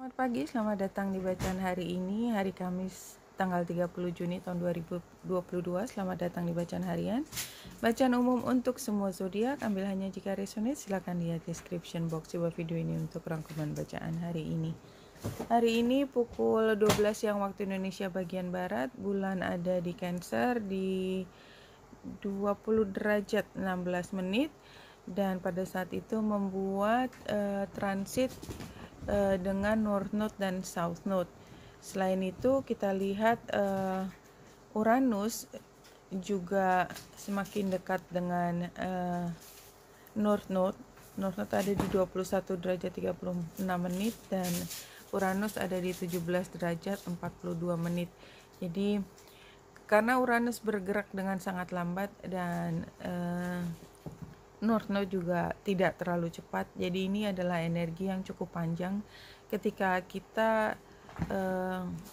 Selamat pagi, selamat datang di bacaan hari ini, hari Kamis tanggal 30 Juni tahun 2022. Selamat datang di bacaan harian. Bacaan umum untuk semua zodiak, ambil hanya jika resonate. Silakan lihat description box di bawah video ini untuk rangkuman bacaan hari ini. Hari ini pukul 12 siang waktu Indonesia bagian barat, bulan ada di Cancer di 20 derajat 16 menit dan pada saat itu membuat transit dengan North Node dan South Node. Selain itu kita lihat Uranus juga semakin dekat dengan North Node. North Node ada di 21 derajat 36 menit dan Uranus ada di 17 derajat 42 menit. Jadi karena Uranus bergerak dengan sangat lambat dan North Node juga tidak terlalu cepat, jadi ini adalah energi yang cukup panjang ketika kita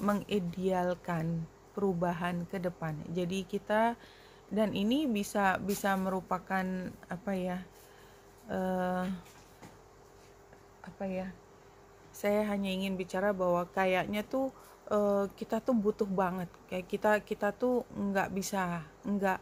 mengidealkan perubahan ke depan. Jadi kita, dan ini bisa merupakan saya hanya ingin bicara bahwa kayaknya tuh kita tuh butuh banget, kayak kita tuh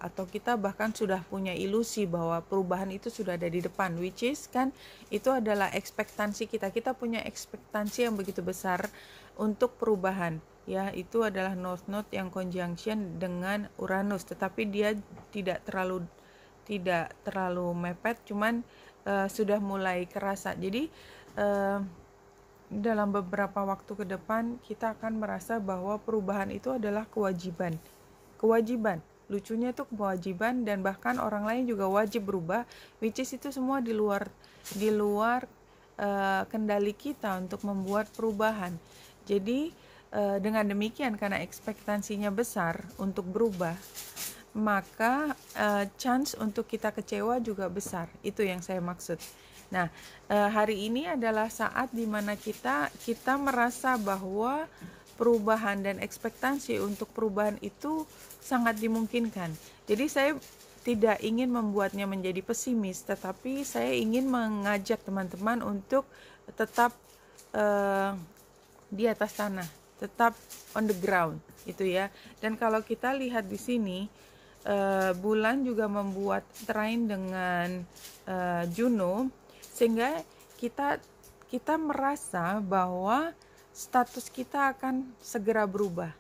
atau kita bahkan sudah punya ilusi bahwa perubahan itu sudah ada di depan, which is kan itu adalah ekspektasi kita punya ekspektasi yang begitu besar untuk perubahan, ya. Itu adalah North Node yang conjunction dengan Uranus, tetapi dia tidak terlalu mepet, cuman sudah mulai kerasa. Jadi dalam beberapa waktu ke depan kita akan merasa bahwa perubahan itu adalah kewajiban. Lucunya itu kewajiban, dan bahkan orang lain juga wajib berubah, which is itu semua di luar kendali kita untuk membuat perubahan. Jadi dengan demikian, karena ekspektasinya besar untuk berubah, maka chance untuk kita kecewa juga besar. Itu yang saya maksud. Nah, hari ini adalah saat dimana kita merasa bahwa perubahan dan ekspektasi untuk perubahan itu sangat dimungkinkan. Jadi saya tidak ingin membuatnya menjadi pesimis, tetapi saya ingin mengajak teman-teman untuk tetap di atas tanah, tetap on the ground, itu ya. Dan kalau kita lihat di sini, bulan juga membuat trine dengan Juno, sehingga kita merasa bahwa status kita akan segera berubah.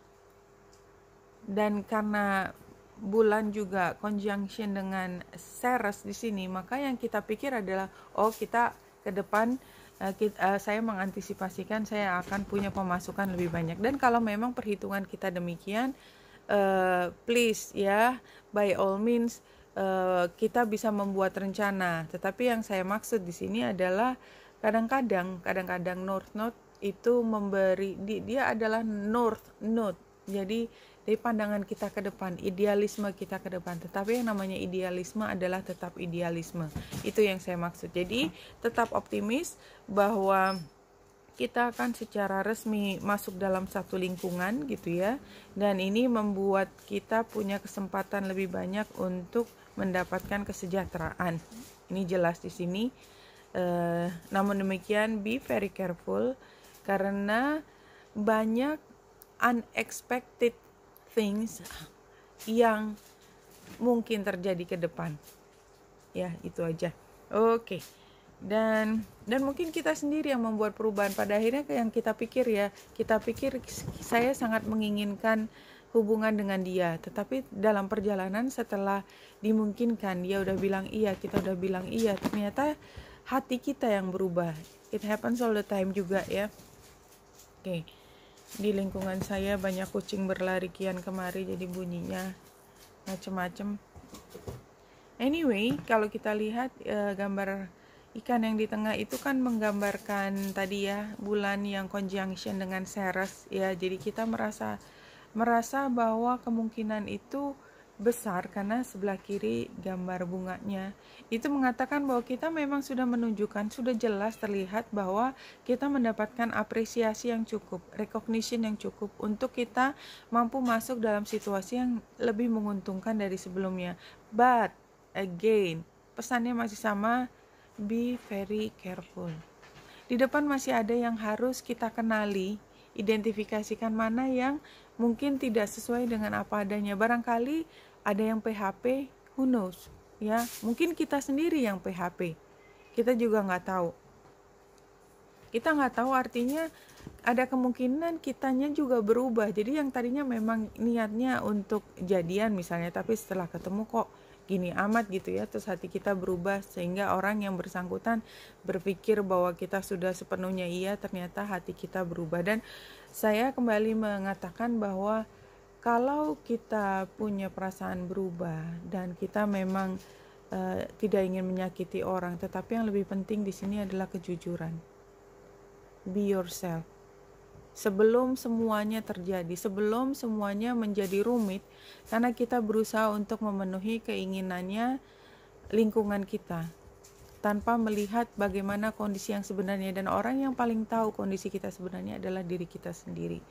Dan karena bulan juga conjunction dengan Ceres di sini, maka yang kita pikir adalah kita ke depan saya mengantisipasikan saya akan punya pemasukan lebih banyak. Dan kalau memang perhitungan kita demikian, please ya, by all means kita bisa membuat rencana. Tetapi yang saya maksud di sini adalah kadang-kadang North Node itu dia adalah North Node. Jadi dari pandangan kita ke depan, idealisme kita ke depan. Tetapi yang namanya idealisme adalah tetap idealisme. Itu yang saya maksud. Jadi tetap optimis bahwa kita akan secara resmi masuk dalam satu lingkungan gitu ya. Dan ini membuat kita punya kesempatan lebih banyak untuk mendapatkan kesejahteraan. Ini jelas di sini. Namun demikian, be very careful karena banyak unexpected things yang mungkin terjadi ke depan. Ya, itu aja. Oke. Dan mungkin kita sendiri yang membuat perubahan. Pada akhirnya yang kita pikir saya sangat menginginkan hubungan dengan dia, tetapi dalam perjalanan setelah dimungkinkan, dia udah bilang iya, kita udah bilang iya, ternyata hati kita yang berubah. It happens all the time juga ya. Oke. Di lingkungan saya banyak kucing berlari kian kemari, jadi bunyinya macem-macem. Anyway, kalau kita lihat gambar ikan yang di tengah itu kan menggambarkan tadi ya, bulan yang conjunction dengan Ceres ya. Jadi kita merasa bahwa kemungkinan itu besar karena sebelah kiri gambar bunganya itu mengatakan bahwa kita memang sudah menunjukkan, sudah jelas terlihat bahwa kita mendapatkan apresiasi yang cukup, recognition yang cukup untuk kita mampu masuk dalam situasi yang lebih menguntungkan dari sebelumnya. But again, pesannya masih sama, be very careful. Di depan masih ada yang harus kita kenali, identifikasikan mana yang mungkin tidak sesuai dengan apa adanya. Barangkali ada yang PHP, who knows, ya, mungkin kita sendiri yang PHP, kita juga nggak tahu. Kita nggak tahu, artinya ada kemungkinan kitanya juga berubah. Jadi yang tadinya memang niatnya untuk jadian misalnya, tapi setelah ketemu kok gini amat gitu ya, terus hati kita berubah sehingga orang yang bersangkutan berpikir bahwa kita sudah sepenuhnya iya, ternyata hati kita berubah. Dan saya kembali mengatakan bahwa kalau kita punya perasaan berubah dan kita memang tidak ingin menyakiti orang, tetapi yang lebih penting di sini adalah kejujuran. Be yourself. Sebelum semuanya terjadi, sebelum semuanya menjadi rumit, karena kita berusaha untuk memenuhi keinginannya lingkungan kita, tanpa melihat bagaimana kondisi yang sebenarnya. Dan orang yang paling tahu kondisi kita sebenarnya adalah diri kita sendiri.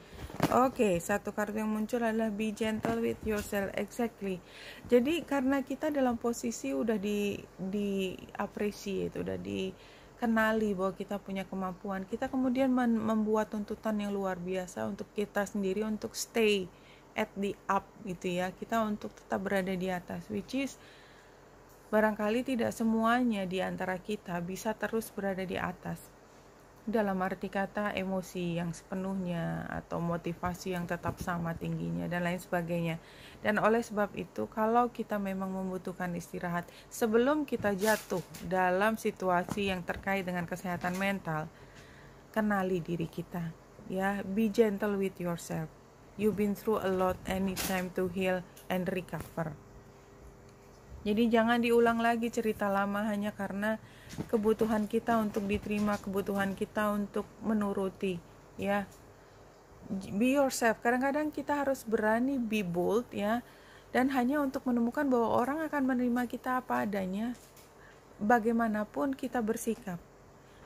Oke, satu kartu yang muncul adalah be gentle with yourself. Exactly. Jadi karena kita dalam posisi udah di appreciate, udah dikenali bahwa kita punya kemampuan, kita kemudian membuat tuntutan yang luar biasa untuk kita sendiri untuk stay at the up gitu ya, kita untuk tetap berada di atas, which is barangkali tidak semuanya di antara kita bisa terus berada di atas dalam arti kata emosi yang sepenuhnya atau motivasi yang tetap sama tingginya dan lain sebagainya. Dan oleh sebab itu, kalau kita memang membutuhkan istirahat sebelum kita jatuh dalam situasi yang terkait dengan kesehatan mental, kenali diri kita ya, be gentle with yourself. You've been through a lot and it's time to heal and recover. Jadi jangan diulang lagi cerita lama hanya karena kebutuhan kita untuk diterima, kebutuhan kita untuk menuruti, ya. Be yourself. Kadang-kadang kita harus berani be bold, ya, dan hanya untuk menemukan bahwa orang akan menerima kita apa adanya, bagaimanapun kita bersikap.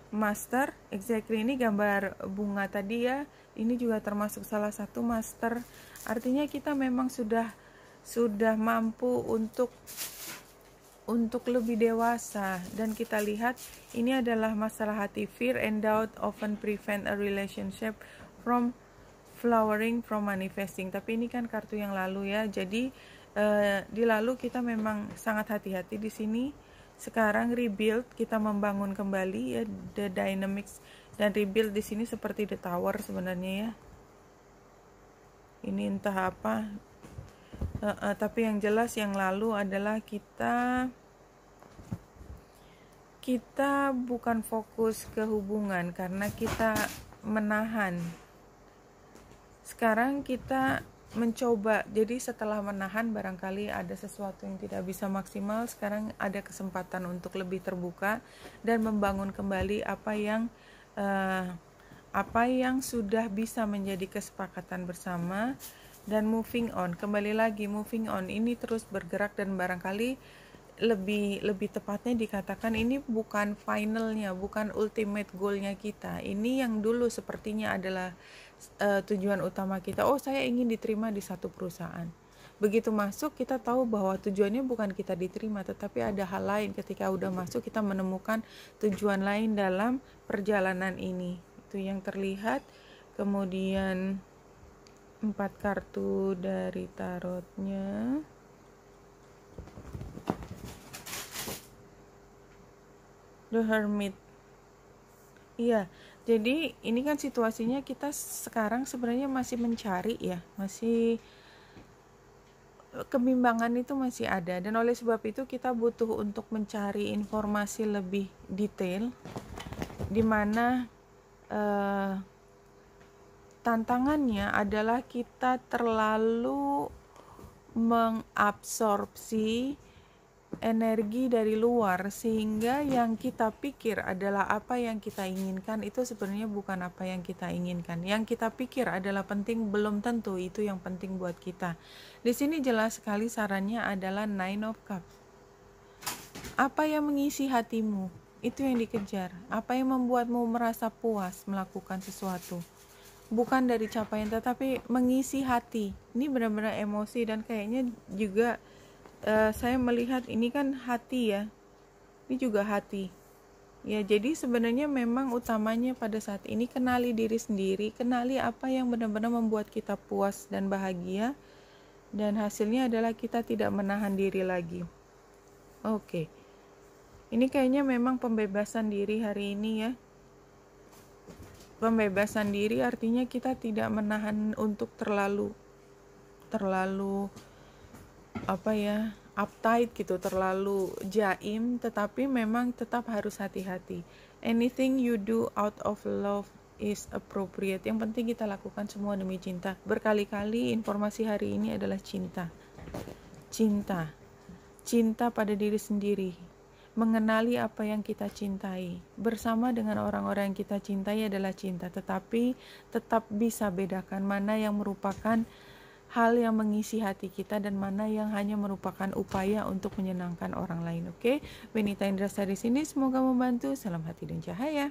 Master, exactly, ini gambar bunga tadi ya, ini juga termasuk salah satu master. Artinya kita memang sudah mampu untuk lebih dewasa, dan kita lihat ini adalah masalah hati. Fear and doubt often prevent a relationship from flowering, from manifesting. Tapi ini kan kartu yang lalu ya, jadi di lalu kita memang sangat hati-hati di sini. Sekarang rebuild, kita membangun kembali ya, the dynamics. Dan rebuild di sini seperti the tower sebenarnya ya, ini entah apa. Tapi yang jelas yang lalu adalah kita bukan fokus ke hubungan karena kita menahan. Sekarang kita mencoba, jadi setelah menahan barangkali ada sesuatu yang tidak bisa maksimal. Sekarang ada kesempatan untuk lebih terbuka dan membangun kembali apa yang sudah bisa menjadi kesepakatan bersama. Dan moving on, kembali lagi moving on, ini terus bergerak. Dan barangkali lebih tepatnya dikatakan ini bukan finalnya, bukan ultimate goalnya kita. Ini yang dulu sepertinya adalah tujuan utama kita. Oh, saya ingin diterima di satu perusahaan. Begitu masuk, kita tahu bahwa tujuannya bukan kita diterima, tetapi ada hal lain. Ketika udah masuk, kita menemukan tujuan lain dalam perjalanan ini. Itu yang terlihat. Kemudian 4 kartu dari tarotnya. The Hermit. Iya, jadi ini kan situasinya kita sekarang sebenarnya masih mencari ya, masih kebimbangan itu masih ada, dan oleh sebab itu kita butuh untuk mencari informasi lebih detail, di mana tantangannya adalah kita terlalu mengabsorpsi energi dari luar, sehingga yang kita pikir adalah apa yang kita inginkan itu sebenarnya bukan apa yang kita inginkan. Yang kita pikir adalah penting, belum tentu itu yang penting buat kita. Di sini jelas sekali sarannya adalah Nine of Cups. Apa yang mengisi hatimu, itu yang dikejar. Apa yang membuatmu merasa puas melakukan sesuatu, bukan dari capaian, tetapi mengisi hati. Ini benar-benar emosi, dan kayaknya juga saya melihat ini kan hati ya, ini juga hati. Ya, jadi sebenarnya memang utamanya pada saat ini kenali diri sendiri, kenali apa yang benar-benar membuat kita puas dan bahagia, dan hasilnya adalah kita tidak menahan diri lagi. Oke. Ini kayaknya memang pembebasan diri hari ini ya. Pembebasan diri artinya kita tidak menahan untuk terlalu uptight gitu, terlalu jaim, tetapi memang tetap harus hati-hati. Anything you do out of love is appropriate. Yang penting kita lakukan semua demi cinta. Berkali-kali informasi hari ini adalah cinta. Cinta pada diri sendiri. Mengenali apa yang kita cintai. Bersama dengan orang-orang yang kita cintai adalah cinta, tetapi tetap bisa bedakan mana yang merupakan hal yang mengisi hati kita dan mana yang hanya merupakan upaya untuk menyenangkan orang lain. Oke, Benita Indrasari di sini, semoga membantu. Salam hati dan cahaya.